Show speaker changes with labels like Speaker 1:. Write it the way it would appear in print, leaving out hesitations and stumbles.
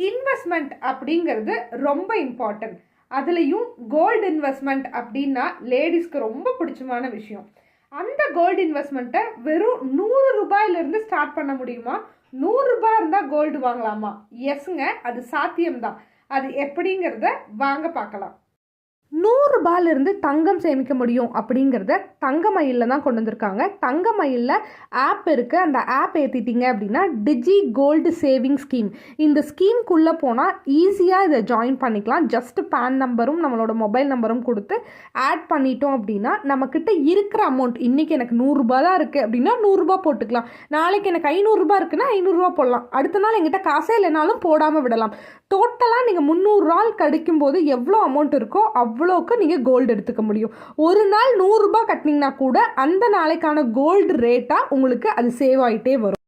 Speaker 1: Investment அப்படிங்கிறது ரொம்ப important. அதுலேயும் கோல்டு இன்வெஸ்ட்மெண்ட் அப்படின்னா லேடிஸ்க்கு ரொம்ப பிடிச்சமான விஷயம். அந்த கோல்டு இன்வெஸ்ட்மெண்ட்டை வெறும் 100 ரூபாயிலிருந்து ஸ்டார்ட் பண்ண முடியுமா? 100 ரூபாய் இருந்தால் கோல்டு வாங்கலாமா? எஸ்ங்க, அது சாத்தியம்தான். அது எப்படிங்கிறத வாங்க பார்க்கலாம். 100 ரூபாயிலிருந்து தங்கம் சேமிக்க முடியும் அப்படிங்கிறத தங்கமயிலில் தான் கொண்டு வந்திருக்காங்க. தங்கமயிலில் ஆப் இருக்குது. அந்த ஆப் ஏற்றிட்டீங்க அப்படின்னா டிஜி கோல்டு சேவிங் ஸ்கீம். இந்த ஸ்கீம்குள்ளே போனால் ஈஸியாக இதை ஜாயின் பண்ணிக்கலாம். ஜஸ்ட்டு பேன் நம்பரும் நம்மளோட மொபைல் நம்பரும் கொடுத்து ஆட் பண்ணிட்டோம் அப்படின்னா நம்மக்கிட்ட இருக்கிற அமௌண்ட், இன்றைக்கி எனக்கு 100 ரூபா தான் இருக்குது அப்படின்னா 100 ரூபா போட்டுக்கலாம். நாளைக்கு எனக்கு 500 ரூபா இருக்குன்னா 500 ரூபா போடலாம். அடுத்த நாள் எங்கிட்ட காசே இல்லைனாலும் போடாமல் விடலாம். டோட்டலாக நீங்கள் 300 நாள் கிடைக்கும்போது எவ்வளோ அமௌண்ட் இருக்கோ அவ்வளோக்கு நீங்கள் கோல்டு எடுத்துக்க முடியும். ஒரு நாள் 100 ரூபாய் கட்டினீங்கன்னா கூட அந்த நாளைக்கான கோல்டு ரேட்டாக உங்களுக்கு அது சேவ் ஆகிட்டே வரும்.